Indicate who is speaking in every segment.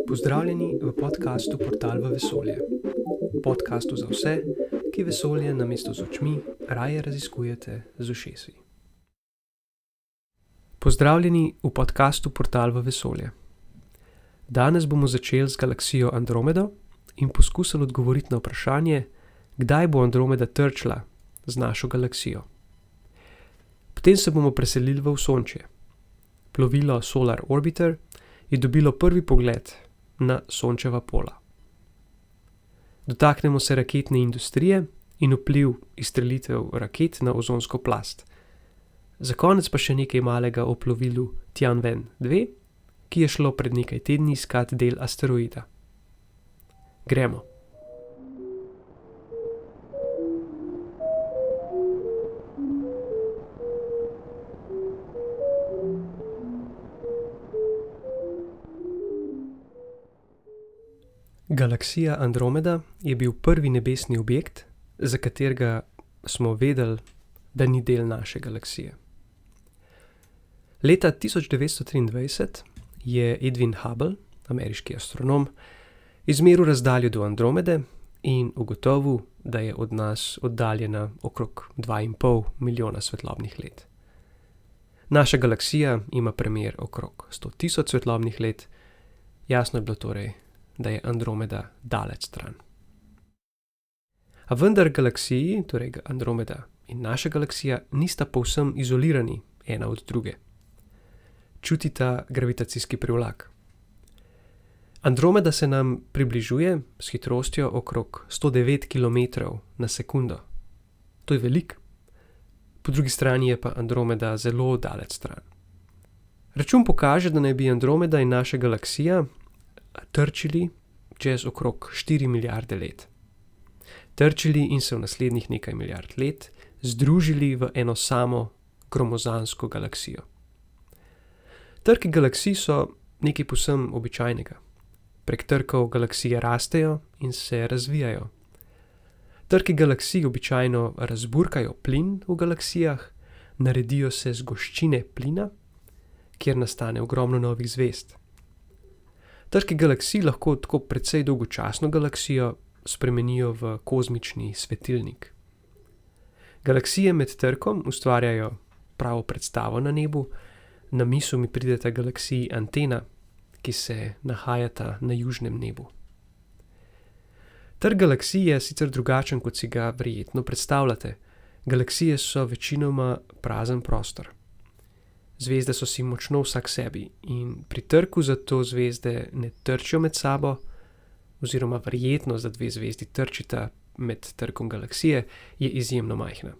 Speaker 1: Pozdravljeni v podkastu Portal v vesolje. Podkastu za vse, ki vesolje namesto z očmi raje raziskujete z ušesi. Pozdravljeni v podkastu Portal v vesolje. Danes bomo začeli z galaksijo Andromedo in poskusili odgovoriti na vprašanje, kdaj bo Andromeda trčila z našo galaksijo. Potem se bomo preselili v Osončje. Plovilo Solar Orbiter je dobilo prvi pogled na Sončeva pola. Dotaknemo se raketne industrije in vpliv izstrelitev raket na ozonsko plast. Za konec pa še nekaj malega o plovilu Tianwen 2, ki je šlo pred nekaj tedni iskat del asteroida. Gremo. Galaksija Andromeda je bil prvi nebesni objekt, za katerega smo vedeli, da ni del naše galaksije. Leta 1923 je Edwin Hubble, ameriški astronom, izmeril razdaljo do Andromede in ugotovil, da je od nas oddaljena okrog 2,5 milijona svetlobnih let. Naša galaksija ima premer okrog 100.000 svetlobnih let, jasno je bilo torej, da je Andromeda daleč stran. A vendar galaksiji, torej Andromeda in naša galaksija, nista povsem izolirani ena od druge. Čutita gravitacijski privlak. Andromeda se nam približuje s hitrostjo okrog 109 km na sekundo. To je veliko. Po drugi strani je pa Andromeda zelo daleč stran. Račun pokaže, da naj bi Andromeda in naša galaksija trčili čez okrog 4 milijarde let. Trčili in se v naslednjih nekaj milijard let združili v eno samo gromozansko galaksijo. Trki galaksij so nekaj povsem običajnega. Prek trkov galaksije rastejo in se razvijajo. Trki galaksij običajno razburkajo plin v galaksijah, naredijo se zgoščine plina, kjer nastane ogromno novih zvezd. Trki galaksij lahko tako precej dolgočasno galaksijo spremenijo v kozmični svetilnik. Galaksije med trkom ustvarjajo pravo predstavo na nebu. Na misel mi prideta galaksiji Antena, ki se nahajata na južnem nebu. Trk galaksij je sicer drugačen, kot si ga verjetno predstavljate. Galaksije so večinoma prazen prostor. Zvezde so si močno vsak sebi in pri trku zato zvezde ne trčijo med sabo, oziroma verjetnost, da dve zvezdi trčita med trkom galaksije, je izjemno majhna.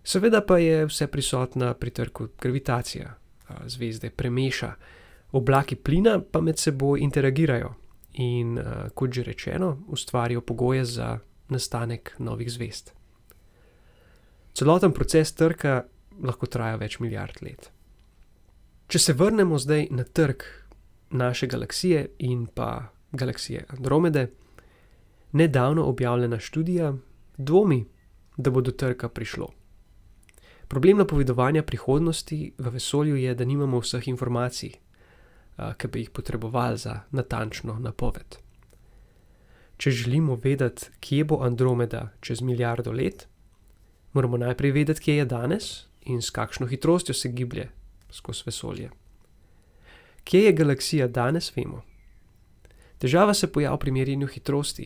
Speaker 1: Seveda pa je vse prisotna pri trku gravitacija. Zvezde premeša, oblaki plina pa med seboj interagirajo in, kot že rečeno, ustvarijo pogoje za nastanek novih zvezd. Celoten proces trka lahko traja več milijard let. Če se vrnemo zdaj na trk naše galaksije in pa galaksije Andromede, nedavno objavljena študija dvomi, da bo do trka prišlo. Problem napovedovanja prihodnosti v vesolju je, da nimamo vseh informacij, ki bi jih potrebovali za natančno napoved. Če želimo vedeti, kje bo Andromeda čez milijardo let, moramo najprej vedeti, kje je danes in s kakšno hitrostjo se giblje skozi vesolje. Kje je galaksija danes, vemo. Težava se pojavlja pri merjenju hitrosti.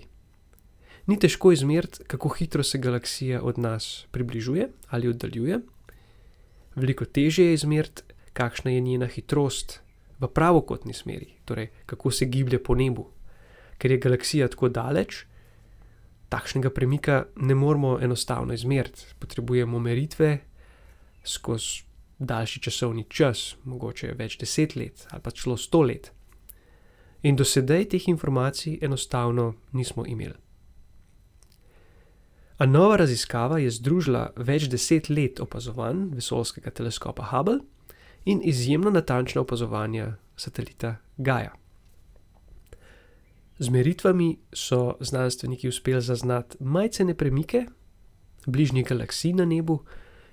Speaker 1: Ni težko izmeriti, kako hitro se galaksija od nas približuje ali oddaljuje. Veliko težje je izmeriti, kakšna je njena hitrost v pravokotni smeri, torej kako se giblje po nebu. Ker je galaksija tako daleč, takšnega premika ne moremo enostavno izmeriti. Potrebujemo meritve skozi daljši časovni čas, mogoče več 10 let ali pa celo 100 let. In do sedaj teh informacij enostavno nismo imeli. A nova raziskava je združila več 10 let opazovanj vesoljskega teleskopa Hubble in izjemno natančna opazovanja satelita Gaia. Z meritvami so znanstveniki uspeli zaznati majcene premike bližnjih galaksij na nebu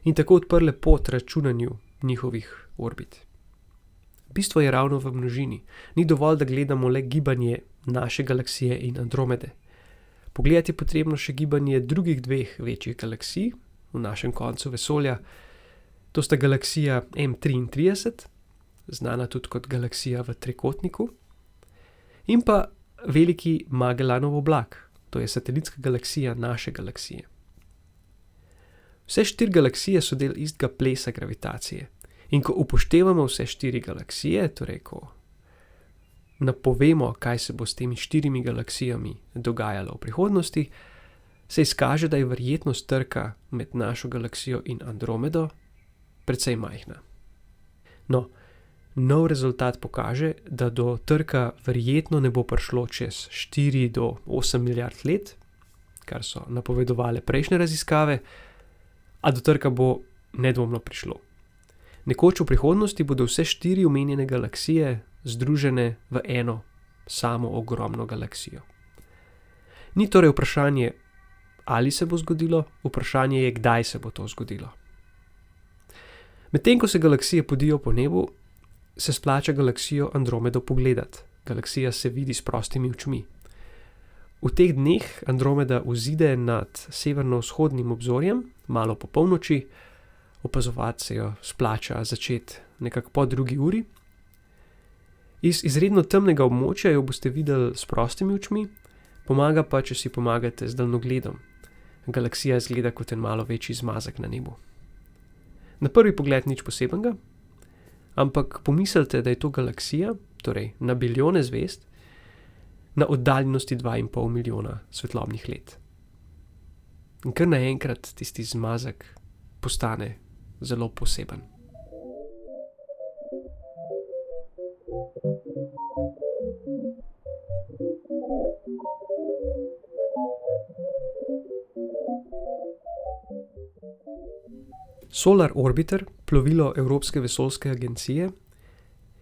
Speaker 1: in tako odprle pot računanju njihovih orbit. Bistvo je ravno v množini. Ni dovolj, da gledamo le gibanje naše galaksije in Andromede. Pogledati je potrebno še gibanje drugih dveh večjih galaksij v našem koncu vesolja. To sta galaksija M33, znana tudi kot galaksija v trikotniku, in pa veliki Magellanov oblak, to je satelitska galaksija naše galaksije. Vse 4 galaksije so del istega plesa gravitacije. In ko upoštevamo vse 4 galaksije, torej ko napovemo, kaj se bo s temi 4 galaksijami dogajalo v prihodnosti, se izkaže, da je verjetnost trka med našo galaksijo in Andromedo precej majhna. No, nov rezultat pokaže, da do trka verjetno ne bo prišlo čez 4 do 8 milijard let, kar so napovedovale prejšnje raziskave, a do trka bo nedvomno prišlo. Nekoč v prihodnosti bodo vse 4 omenjene galaksije združene v eno samo ogromno galaksijo. Ni torej vprašanje, ali se bo zgodilo, vprašanje je, kdaj se bo to zgodilo. Medtem ko se galaksije podijo po nebu, se splača galaksijo Andromedo pogledati. Galaksija se vidi s prostimi očmi. V teh dneh Andromeda vzide nad severno-vzhodnim obzorjem, malo po polnoči, opazovati se jo splača začeti nekako po 2 uri. Iz izredno temnega območja jo boste videli s prostimi očmi, pomaga pa, če si pomagate z daljnogledom. Galaksija izgleda kot en malo večji zmazek na nebu. Na prvi pogled nič posebenega, ampak pomislite, da je to galaksija, torej na bilijone zvezd, na oddaljenosti 2,5 milijona svetlobnih let. In kar naenkrat tisti zmazek postane zelo poseben. Solar Orbiter, plovilo Evropske vesoljske agencije,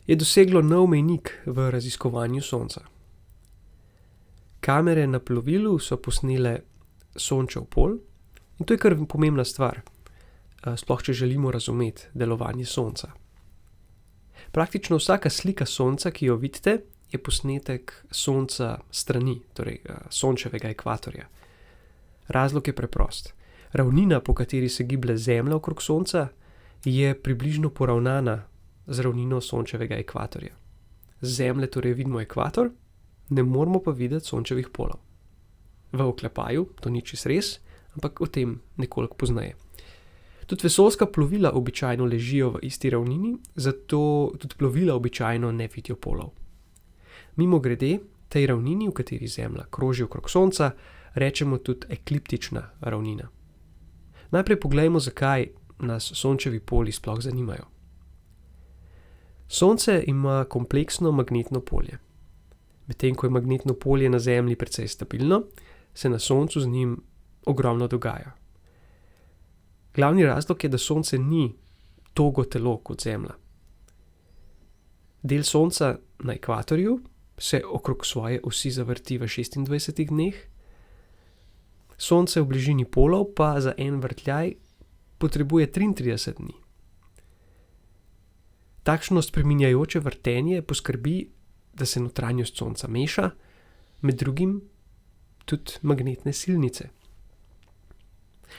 Speaker 1: je doseglo nov mejnik v raziskovanju Sonca. Kamere na plovilu so posnele Sončev pol in to je kar pomembna stvar, sploh če želimo razumeti delovanje Sonca. Praktično vsaka slika Sonca, ki jo vidite, je posnetek Sonca strani, torej Sončevega ekvatorja. Razlog je preprost. Ravnina, po kateri se giblje Zemlja okrog Sonca, je približno poravnana z ravnino Sončevega ekvatorja. Z Zemlje torej vidimo ekvator, ne moramo pa videti Sončevih polov. V oklepaju, to ni čisto res, ampak o tem nekoliko pozneje. Tudi vesoljska plovila običajno ležijo v isti ravnini, zato tudi plovila običajno ne vidijo polov. Mimogrede, tej ravnini, v kateri Zemlja kroži okrog Sonca, rečemo tudi ekliptična ravnina. Najprej poglejmo, zakaj nas Sončevi poli sploh zanimajo. Sonce ima kompleksno magnetno polje. Medtem ko je magnetno polje na Zemlji precej stabilno, se na Soncu z njim ogromno dogaja. Glavni razlog je, da Sonce ni togo telo kot Zemlja. Del Sonca na ekvatorju se okrog svoje osi zavrti v 26 dneh, Sonce v bližini polov pa za en vrtljaj potrebuje 33 dni. Takšno spreminjajoče vrtenje poskrbi, da se notranjost Sonca meša, med drugim tudi magnetne silnice.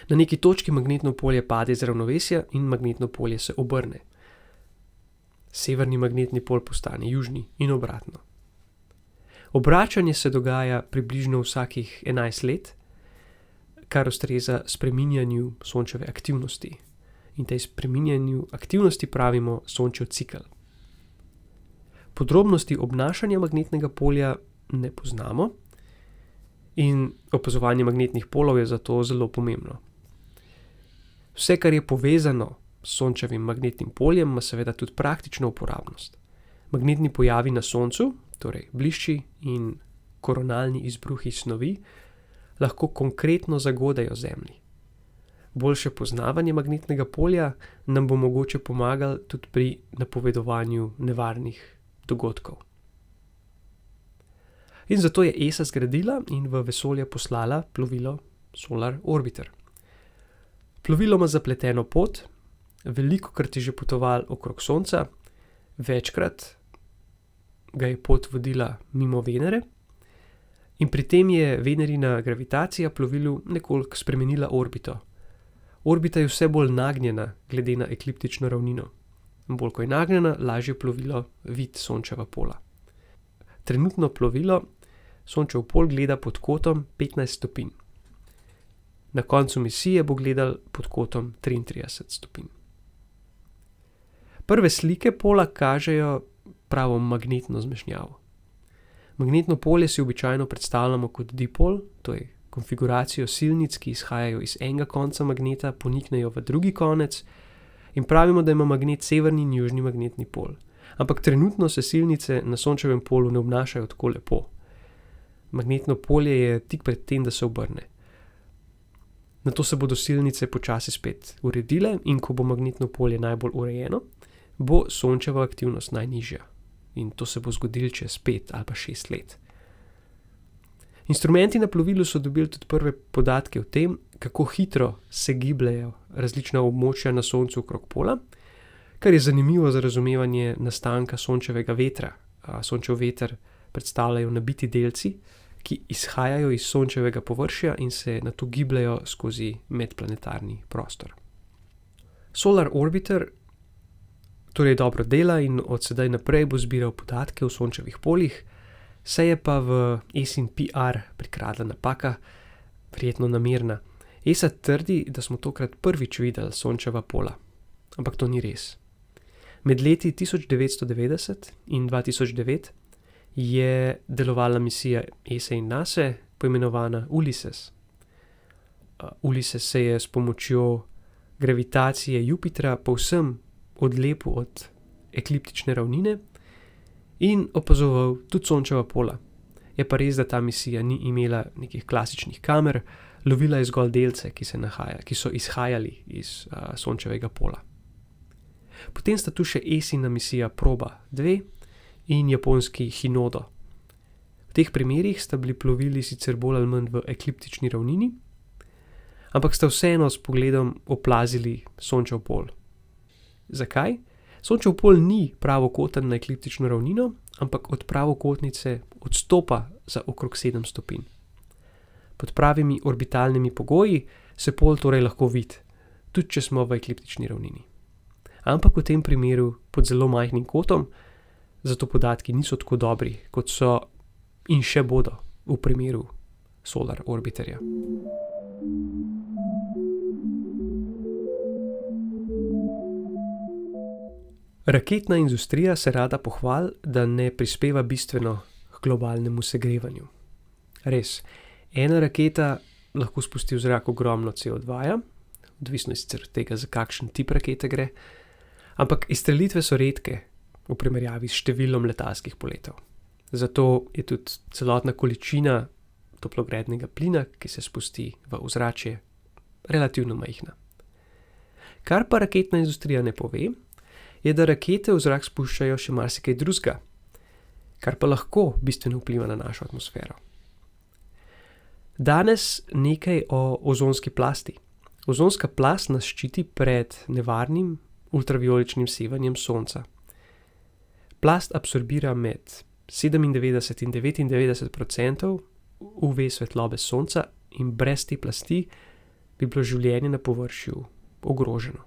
Speaker 1: Na neki točki magnetno polje pade iz ravnovesja in magnetno polje se obrne. Severni magnetni pol postane južni in obratno. Obračanje se dogaja približno vsakih 11 let, kar ustreza spreminjanju Sončeve aktivnosti. In tej spreminjanju aktivnosti pravimo Sončev cikel. Podrobnosti obnašanja magnetnega polja ne poznamo in opazovanje magnetnih polov je zato zelo pomembno. Vse, kar je povezano s Sončevim magnetnim poljem, ima seveda tudi praktično uporabnost. Magnetni pojavi na Soncu, torej blišči in koronalni izbruhi snovi, lahko konkretno zagodejo Zemlji. Boljše poznavanje magnetnega polja nam bo mogoče pomagalo tudi pri napovedovanju nevarnih dogodkov. In zato je ESA zgradila in v vesolje poslala plovilo Solar Orbiter. Plovilo ima zapleteno pot, velikokrat je že potoval okrog Sonca, Večkrat ga je pot vodila mimo Venere in pri tem je Venerina gravitacija plovilu nekoliko spremenila orbito. Orbita je vse bolj nagnjena glede na ekliptično ravnino. Bolj ko je nagnjena, lažje plovilo vidi Sončeva pola. Trenutno plovilo Sončev pol gleda pod kotom 15 stopinj. Na koncu misije bo gledal pod kotom 33 stopinj. Prve slike pola kažejo pravo magnetno zmešnjavo. Magnetno polje si običajno predstavljamo kot dipol, to je konfiguracijo silnic, ki izhajajo iz enega konca magneta, poniknejo v drugi konec in pravimo, da ima magnet severni in južni magnetni pol. Ampak trenutno se silnice na Sončevem polu ne obnašajo tako lepo. Magnetno polje je tik pred tem, da se obrne. Nato se bodo silnice počasi spet uredile in ko bo magnetno polje najbolj urejeno, bo Sončeva aktivnost najnižja. In to se bo zgodilo čez 5 ali pa 6 let. Instrumenti na plovilu so dobili tudi prve podatke o tem, kako hitro se gibljejo različna območja na Soncu okrog pola, kar je zanimivo za razumevanje nastanka Sončevega vetra. Sončev veter predstavljajo nabiti delci, ki izhajajo iz Sončevega površja in se nato gibljejo skozi medplanetarni prostor. Solar Orbiter torej dobro dela in od sedaj naprej bo zbiral podatke o Sončevih poljih, se je pa v ESIN PR prikradla napaka, verjetno namerna. ESA trdi, da smo tokrat prvič videli Sončeva pola, ampak to ni res. Med leti 1990 in 2009 je delovala misija ESA in NASA, poimenovana Ulysses. Ulysses se je s pomočjo gravitacije Jupitra povsem odlepil od ekliptične ravnine in opazoval tudi Sončeva pola. Je pa res, da ta misija ni imela nekih klasičnih kamer, lovila je zgolj delce, ki so izhajali iz Sončevega pola. Potem sta tu še ESIN-na misija Proba 2 in japonski Hinodo. V teh primerih sta bili plovili sicer bolj ali manj v ekliptični ravnini, ampak sta vseeno s pogledom oplazili Sončev pol. Zakaj? Sončev pol ni pravokoten na ekliptično ravnino, ampak od pravokotnice odstopa za okrog 7 stopinj. Pod pravimi orbitalnimi pogoji se pol torej lahko vidi, tudi če smo v ekliptični ravnini. Ampak v tem primeru pod zelo majhnim kotom, zato podatki niso tako dobri, kot so in še bodo v primeru Solar Orbiterja. Raketna industrija se rada pohvali, da ne prispeva bistveno k globalnemu segrevanju. Res, ena raketa lahko spusti v zrak ogromno CO2, odvisno je sicer od tega, za kakšen tip rakete gre, ampak izstrelitve so redke v primerjavi s številom letalskih poletov. Zato je tudi celotna količina toplogrednega plina, ki se spusti v ozračje, relativno majhna. Kar pa raketna industrija ne pove, je, da rakete v zrak spuščajo še marsikaj drugega, kar pa lahko bistveno vpliva na našo atmosfero. Danes nekaj o ozonski plasti. Ozonska plast nas ščiti pred nevarnim ultravijoličnim sevanjem Sonca. Plast absorbira med 97 in 99% UV svetlobe Sonca in brez te plasti bi bilo življenje na površju ogroženo.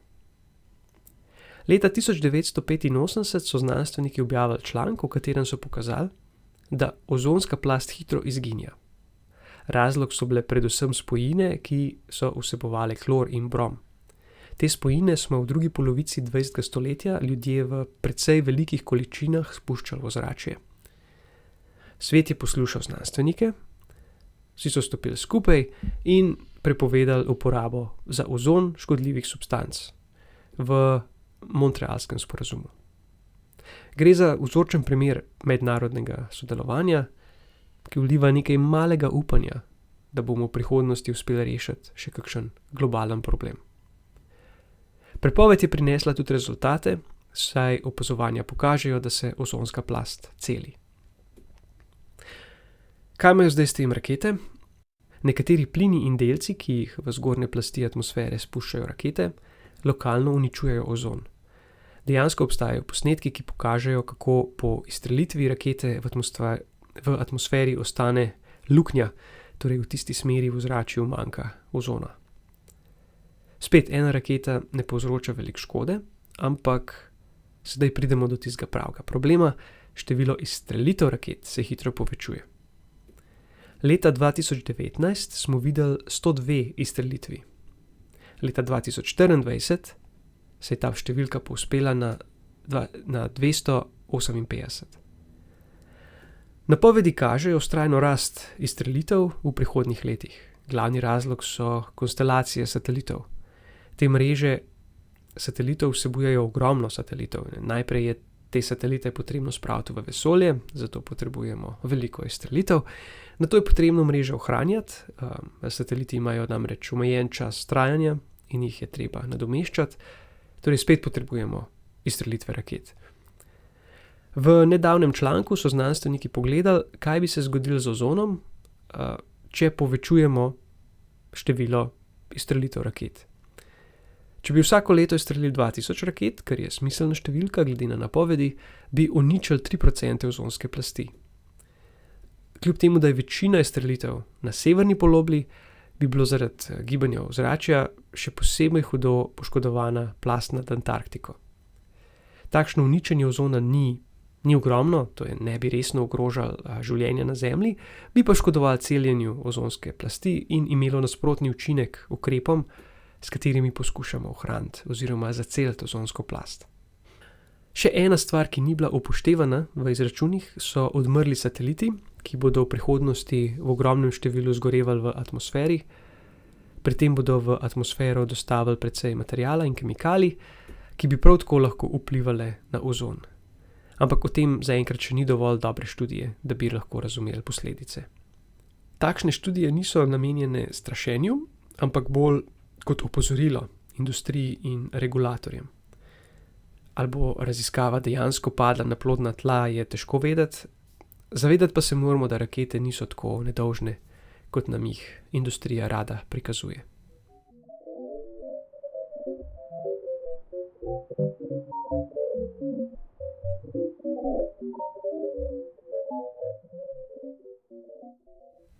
Speaker 1: Leta 1985 so znanstveniki objavili članek, v katerem so pokazali, da ozonska plast hitro izginja. Razlog so bile predvsem spojine, ki so vsebovale klor in brom. Te spojine smo v drugi polovici 20. stoletja ljudje v precej velikih količinah spuščali v ozračje. Svet je poslušal znanstvenike, vsi so stopili skupaj in prepovedali uporabo za ozon škodljivih substanc v Montrealskem sporazumu. Gre za vzorčen primer mednarodnega sodelovanja, ki vliva nekaj malega upanja, da bomo v prihodnosti uspeli rešiti še kakšen globalen problem. Prepoved je prinesla tudi rezultate, saj opazovanja pokažejo, da se ozonska plast celi. Kaj imajo zdaj s tem rakete? Nekateri plini in delci, ki jih v zgornje plasti atmosfere spuščajo rakete, lokalno uničujejo ozon. Dejansko obstajajo posnetki, ki pokažejo, kako po izstrelitvi rakete v atmosferi ostane luknja, torej v tisti smeri v ozračju manjka ozona. Spet, ena raketa ne povzroča veliko škode, ampak sedaj pridemo do tistega pravega problema. Število izstrelitev raket se hitro povečuje. Leta 2019 smo videli 102 izstrelitvi. Leta 2024 se je ta številka povzpela na 258. Napovedi kažejo vztrajno rast izstrelitev v prihodnjih letih. Glavni razlog so konstelacije satelitov. Te mreže satelitov vsebujejo ogromno satelitov. Najprej je te satelite potrebno spraviti v vesolje, zato potrebujemo veliko izstrelitev. Nato je potrebno mreže ohranjati. Sateliti imajo namreč omejen čas trajanja in jih je treba nadomeščati. Torej spet potrebujemo izstrelitve raket. V nedavnem članku so znanstveniki pogledali, kaj bi se zgodilo z ozonom, če povečujemo število izstrelitev raket. Če bi vsako leto izstrelili 2000 raket, kar je smiselna številka glede na napovedi, bi uničili 3% ozonske plasti. Kljub temu, da je večina izstrelitev na severni polobli, bi bilo zaradi gibanja ozračja še posebej hudo poškodovana plast nad Antarktiko. Takšno uničenje ozona ni ogromno, to je ne bi resno ogrožalo življenja na Zemlji, bi pa škodovalo celjenju ozonske plasti in imelo nasprotni učinek ukrepom, s katerimi poskušamo ohraniti oziroma zaceliti ozonsko plast. Še ena stvar, ki ni bila upoštevana v izračunih, so odmrli sateliti, ki bodo v prihodnosti v ogromnem številu zgorevali v atmosferi. Pri tem bodo v atmosfero dostavili precej materiala in kemikalij, ki bi prav tako lahko vplivali na ozon. Ampak o tem zaenkrat še ni dovolj dobre študije, da bi lahko razumeli posledice. Takšne študije niso namenjene strašenju, ampak bolj kot opozorilo industriji in regulatorjem. Ali bo raziskava dejansko padla na plodna tla, je težko vedeti. Zavedati pa se moramo, da rakete niso tako nedolžne, kot nam jih industrija rada prikazuje.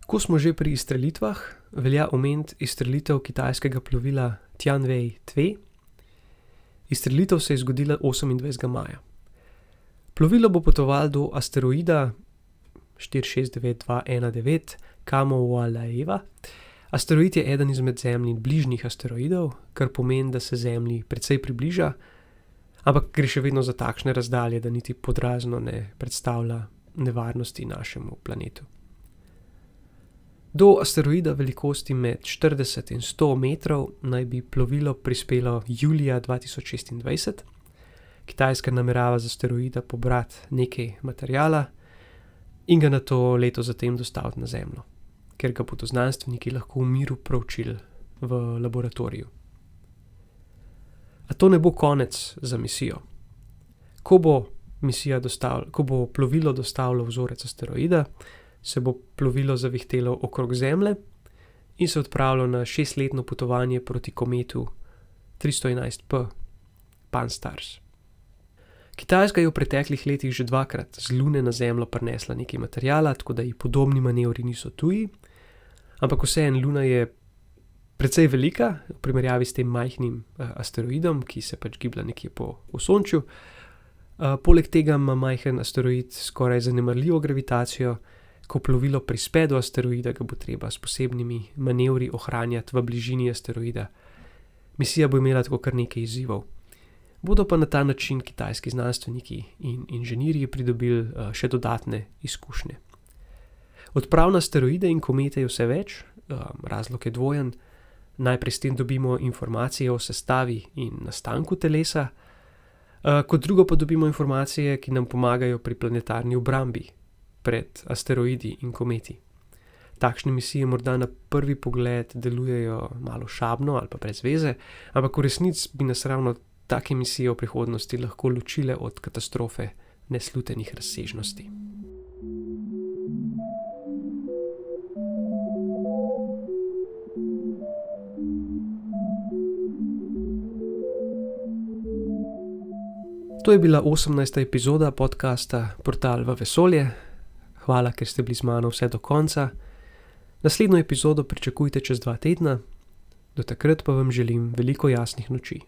Speaker 1: Ko smo že pri izstrelitvah, velja omeniti izstrelitev kitajskega plovila Tianwei-2. Izstrelitev se je zgodila 28. maja. Plovilo bo potovalo do asteroida 469219 Kamo-Walaeva. Asteroid je eden izmed Zemljin bližnjih asteroidov, kar pomeni, da se Zemlji precej približa, ampak gre še vedno za takšne razdalje, da niti podrazno ne predstavlja nevarnosti našemu planetu. Do asteroida velikosti med 40 in 100 metrov naj bi plovilo prispelo julija 2026. Kitajska namerava z asteroida pobrati nekaj materiala in ga nato leto zatem dostaviti na Zemljo, ker ga bodo znanstveniki lahko v miru proučili v laboratoriju. A to ne bo konec za misijo. Ko bo plovilo dostavilo vzorec asteroida, se bo plovilo zavihtelo okrog Zemlje in se odpravilo na 6-letno potovanje proti kometu 311P Pan-STARRS. Kitajska je v preteklih letih že dvakrat z Lune na Zemljo prinesla nekaj materiala, tako da ji podobni manevri niso tuji, ampak vseeno Luna je precej velika v primerjavi s tem majhnim asteroidom, ki se pač giblje nekje po Osončju. Poleg tega ima majhen asteroid skoraj zanemarljivo gravitacijo. Ko plovilo prispe do asteroida, ga bo treba s posebnimi manevri ohranjati v bližini asteroida. Misija bo imela tako kar nekaj izzivov. Bodo pa na ta način kitajski znanstveniki in inženirji pridobili še dodatne izkušnje. Odprav na asteroide in komete je vse več, razlog je dvojen. Najprej s tem dobimo informacije o sestavi in nastanku telesa, kot drugo pa dobimo informacije, ki nam pomagajo pri planetarni obrambi pred asteroidi in kometi. Takšne misije morda na prvi pogled delujejo malo šabno ali pa brez veze, ampak v resnici bi nas ravno take misije v prihodnosti lahko ločile od katastrofe neslutenih razsežnosti. To je bila 18. epizoda podcasta Portal v vesolje. Hvala, ker ste bili z mano vse do konca. Naslednjo epizodo pričakujte čez 2 tedna. Do takrat pa vam želim veliko jasnih noči.